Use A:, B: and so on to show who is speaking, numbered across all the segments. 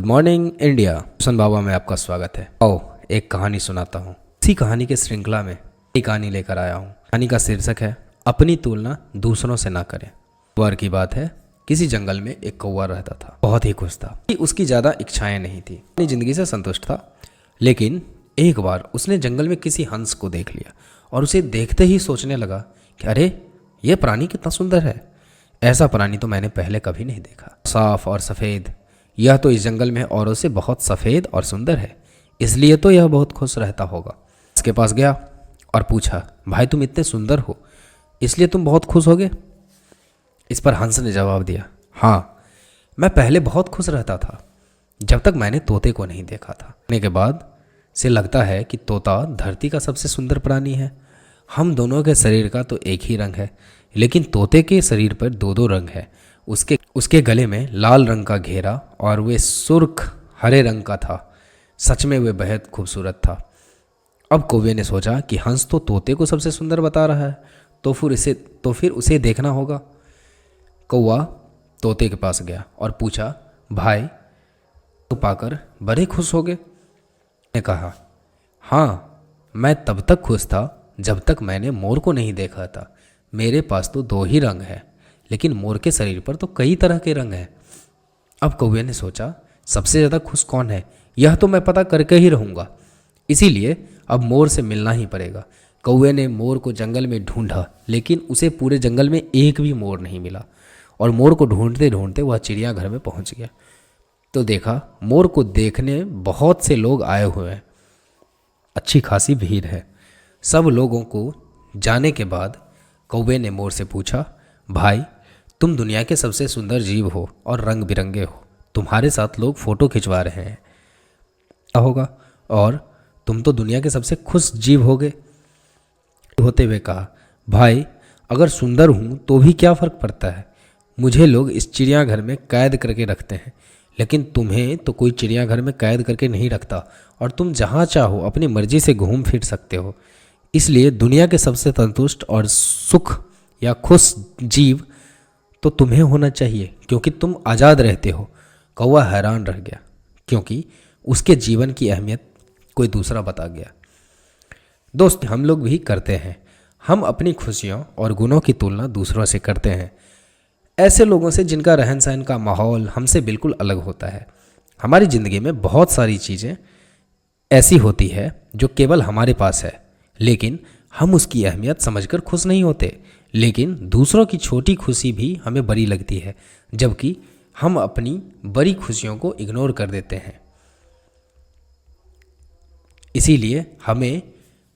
A: Good morning India. Roshan Baba में आपका स्वागत है। आओ एक कहानी सुनाता हूँ। इसी कहानी के श्रृंखला में एक कहानी लेकर आया हूँ। कहानी का शीर्षक है अपनी तुलना दूसरों से ना करें। बार की बात है, किसी जंगल में एक कौवा रहता था। बहुत ही खुश था। उसकी ज़्यादा इच्छाएं नहीं थी, अपनी ज़िंदगी से संतुष्ट था। लेकिन एक बार उसने जंगल में किसी हंस को देख लिया और उसे देखते ही सोचने लगा कि अरे ये प्राणी कितना सुंदर है। ऐसा प्राणी तो मैंने पहले कभी नहीं देखा। साफ और सफ़ेद, यह तो इस जंगल में औरों से बहुत सफ़ेद और सुंदर है, इसलिए तो यह बहुत खुश रहता होगा। इसके पास गया और पूछा, भाई तुम इतने सुंदर हो, इसलिए तुम बहुत खुश होगे? इस पर हंस ने जवाब दिया, हाँ, मैं पहले बहुत खुश रहता था जब तक मैंने तोते को नहीं देखा था। देखने के बाद से लगता है कि तोता धरती का सबसे सुंदर प्राणी है। हम दोनों के शरीर का तो एक ही रंग है, लेकिन तोते के शरीर पर दो दो रंग है। उसके गले में लाल रंग का घेरा और वे सुर्ख हरे रंग का था। सच में वे बेहद खूबसूरत था। अब कौवे ने सोचा कि हंस तो तोते को सबसे सुंदर बता रहा है, तो फिर उसे देखना होगा। कौवा तोते के पास गया और पूछा, भाई तो पाकर बड़े खुश हो गए? ने कहा, हाँ, मैं तब तक खुश था जब तक मैंने मोर को नहीं देखा था। मेरे पास तो दो ही रंग है, लेकिन मोर के शरीर पर तो कई तरह के रंग हैं। अब कौवे ने सोचा, सबसे ज़्यादा खुश कौन है यह तो मैं पता करके ही रहूँगा, इसीलिए अब मोर से मिलना ही पड़ेगा। कौवे ने मोर को जंगल में ढूंढा, लेकिन उसे पूरे जंगल में एक भी मोर नहीं मिला और मोर को ढूंढते ढूंढते वह चिड़ियाघर में पहुंच गया। तो देखा, मोर को देखने बहुत से लोग आए हुए हैं। अच्छी खासी भीड़ है। सब लोगों को जाने के बाद कौवे ने मोर से पूछा, भाई तुम दुनिया के सबसे सुंदर जीव हो और रंग बिरंगे हो, तुम्हारे साथ लोग फोटो खिंचवा रहे हैं, क्या होगा? और तुम तो दुनिया के सबसे खुश जीव हो गए। होते हुए कहा, भाई अगर सुंदर हूँ तो भी क्या फ़र्क पड़ता है, मुझे लोग इस चिड़ियाघर में कैद करके रखते हैं, लेकिन तुम्हें तो कोई चिड़ियाघर में कैद करके नहीं रखता और तुम जहाँ चाहो अपनी मर्जी से घूम फिर सकते हो। इसलिए दुनिया के सबसे संतुष्ट और सुख या खुश जीव तो तुम्हें होना चाहिए, क्योंकि तुम आज़ाद रहते हो। कौवा हैरान रह गया, क्योंकि उसके जीवन की अहमियत कोई दूसरा बता गया। दोस्त, हम लोग भी करते हैं। हम अपनी खुशियों और गुणों की तुलना दूसरों से करते हैं, ऐसे लोगों से जिनका रहन सहन का माहौल हमसे बिल्कुल अलग होता है। हमारी ज़िंदगी में बहुत सारी चीज़ें ऐसी होती है जो केवल हमारे पास है, लेकिन हम उसकी अहमियत समझकर खुश नहीं होते। लेकिन दूसरों की छोटी खुशी भी हमें बड़ी लगती है, जबकि हम अपनी बड़ी खुशियों को इग्नोर कर देते हैं। इसीलिए हमें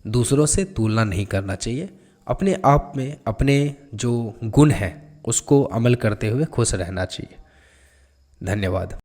A: दूसरों से तुलना नहीं करना चाहिए। अपने आप में अपने जो गुण हैं उसको अमल करते हुए खुश रहना चाहिए। धन्यवाद।